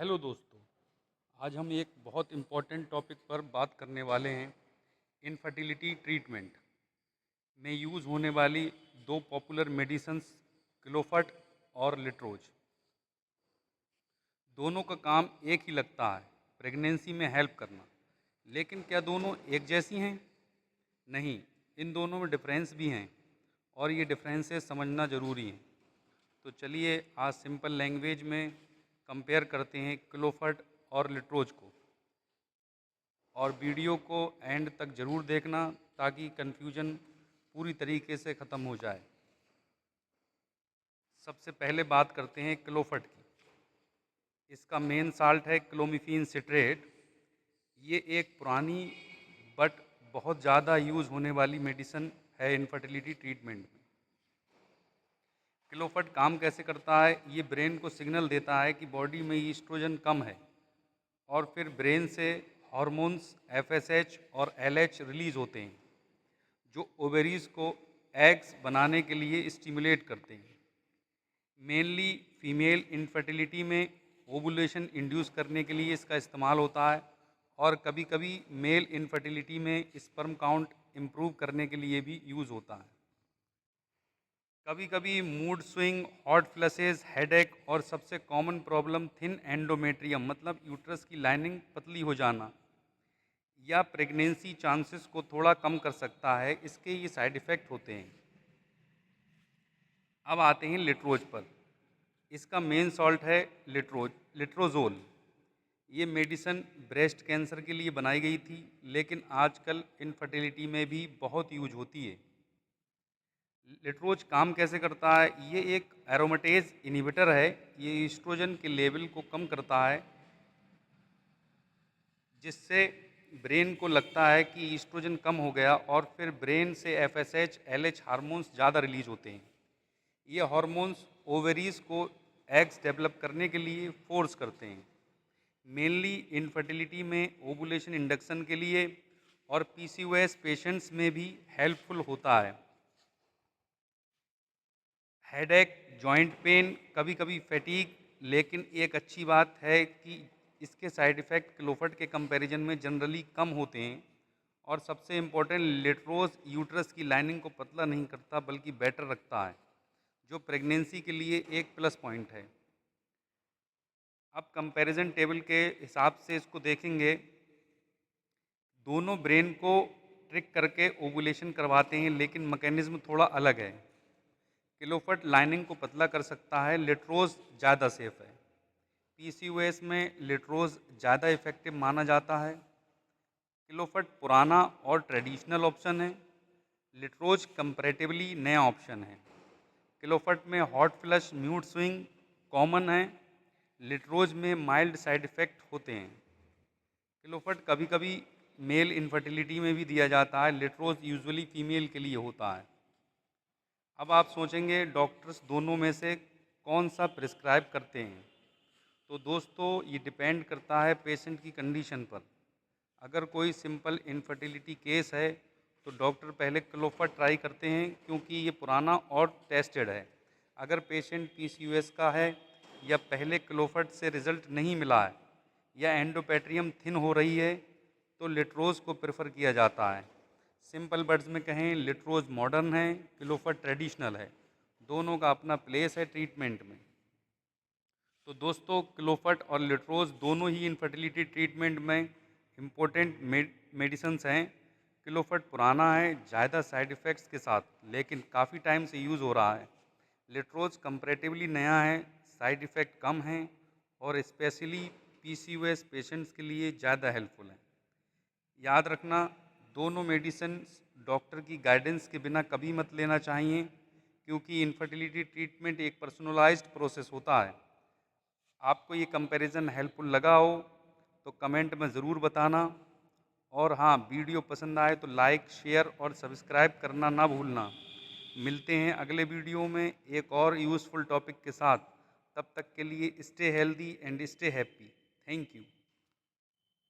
Hello दोस्तों, आज हम एक बहुत इम्पोर्टेंट टॉपिक पर बात करने वाले हैं। इनफर्टिलिटी ट्रीटमेंट में यूज़ होने वाली दो पॉपुलर मेडिसिन्स क्लोफट और लिट्रोज। दोनों का काम एक ही लगता है, प्रेगनेंसी में हेल्प करना। लेकिन क्या दोनों एक जैसी हैं? नहीं, इन दोनों में डिफरेंस भी हैं और ये डिफरेंसेस समझना ज़रूरी है। तो चलिए आज सिंपल लैंग्वेज में कंपेयर करते हैं क्लोफट और लिट्रोज को। और वीडियो को एंड तक ज़रूर देखना ताकि कन्फ्यूजन पूरी तरीके से ख़त्म हो जाए। सबसे पहले बात करते हैं क्लोफट की। इसका मेन साल्ट है क्लोमिफेन सिट्रेट। ये एक पुरानी बट बहुत ज़्यादा यूज़ होने वाली मेडिसिन है इनफर्टिलिटी ट्रीटमेंट में। क्लोफट काम कैसे करता है? ये ब्रेन को सिग्नल देता है कि बॉडी में ईस्ट्रोजन कम है और फिर ब्रेन से हार्मोन्स एफएसएच और एलएच रिलीज होते हैं जो ओवेरीज को एग्स बनाने के लिए स्टिमुलेट करते हैं। मेनली फीमेल इनफर्टिलिटी में ओवुलेशन इंड्यूस करने के लिए इसका इस्तेमाल होता है और कभी कभी मेल इनफर्टिलिटी में स्पर्म काउंट इम्प्रूव करने के लिए भी यूज़ होता है। कभी कभी mood swing, hot flashes, headache और सबसे कॉमन प्रॉब्लम थिन एंडोमेट्रियम मतलब यूट्रस की लाइनिंग पतली हो जाना या प्रेगनेंसी चांसेस को थोड़ा कम कर सकता है। इसके ये साइड इफ़ेक्ट होते हैं। अब आते हैं लिट्रोज पर। इसका मेन सॉल्ट है लिट्रोजोल। ये मेडिसिन ब्रेस्ट कैंसर के लिए बनाई गई थी लेकिन आजकल इनफर्टिलिटी में भी बहुत यूज होती है। लिट्रोज काम कैसे करता है? ये एक एरोमेटेज इनहिबिटर है। ये ईस्ट्रोजन के लेवल को कम करता है जिससे ब्रेन को लगता है कि ईस्ट्रोजन कम हो गया और फिर ब्रेन से एफएसएच एलएच हार्मोन्स ज़्यादा रिलीज होते हैं। ये हार्मोन्स ओवेरीज को एग्स डेवलप करने के लिए फोर्स करते हैं, मेनली इनफर्टिलिटी में ओवुलेशन इंडक्शन के लिए और पीसीओएस पेशेंट्स में भी हेल्पफुल होता है। हेडेक, जॉइंट पेन, कभी कभी फैटीग। लेकिन एक अच्छी बात है कि इसके साइड इफ़ेक्ट क्लोफट के कंपैरिजन में जनरली कम होते हैं। और सबसे इम्पोर्टेंट, लिट्रोज यूट्रस की लाइनिंग को पतला नहीं करता बल्कि बेटर रखता है, जो प्रेगनेंसी के लिए एक प्लस पॉइंट है। अब कंपैरिजन टेबल के हिसाब से इसको देखेंगे। दोनों ब्रेन को ट्रिक करके ओवुलेशन करवाते हैं लेकिन मैकेनिज्म थोड़ा अलग है। क्लोफट लाइनिंग को पतला कर सकता है, लिट्रोज ज़्यादा सेफ है। पीसीओएस में लिट्रोज ज़्यादा इफेक्टिव माना जाता है। क्लोफट पुराना और ट्रेडिशनल ऑप्शन है, लिट्रोज कंपैरेटिवली नया ऑप्शन है। क्लोफट में हॉट फ्लश, म्यूड स्विंग कॉमन है, लिट्रोज में माइल्ड साइड इफ़ेक्ट होते हैं। क्लोफट कभी कभी मेल इनफर्टिलिटी में भी दिया जाता है, लिट्रोज यूजुअली फीमेल के लिए होता है। अब आप सोचेंगे डॉक्टर्स दोनों में से कौन सा प्रिस्क्राइब करते हैं? तो दोस्तों ये डिपेंड करता है पेशेंट की कंडीशन पर। अगर कोई सिंपल इनफर्टिलिटी केस है तो डॉक्टर पहले क्लोफट ट्राई करते हैं क्योंकि ये पुराना और टेस्टेड है। अगर पेशेंट पीसीओएस का है या पहले क्लोफट से रिजल्ट नहीं मिला है या एंडोमेट्रियम थिन हो रही है तो लिट्रोज को प्रेफर किया जाता है। सिंपल वर्ड्स में कहें, लिट्रोज मॉडर्न है, क्लोफट ट्रेडिशनल है। दोनों का अपना प्लेस है ट्रीटमेंट में। तो दोस्तों क्लोफट और लिट्रोज दोनों ही इनफर्टिलिटी ट्रीटमेंट में इम्पोर्टेंट मेडिसिन्स हैं। क्लोफट पुराना है, ज़्यादा साइड इफ़ेक्ट्स के साथ, लेकिन काफ़ी टाइम से यूज़ हो रहा है। लिट्रोज कंपैरेटिवली नया है, साइड इफ़ेक्ट कम हैं और स्पेशली पीसीओएस पेशेंट्स के लिए ज़्यादा हेल्पफुल है। याद रखना, दोनों मेडिसिन डॉक्टर की गाइडेंस के बिना कभी मत लेना चाहिए क्योंकि इनफर्टिलिटी ट्रीटमेंट एक पर्सनलाइज्ड प्रोसेस होता है। आपको ये कंपैरिजन हेल्पफुल लगा हो तो कमेंट में ज़रूर बताना। और हाँ, वीडियो पसंद आए तो लाइक, शेयर और सब्सक्राइब करना ना भूलना। मिलते हैं अगले वीडियो में एक और यूज़फुल टॉपिक के साथ। तब तक के लिए stay healthy and stay happy. Thank you.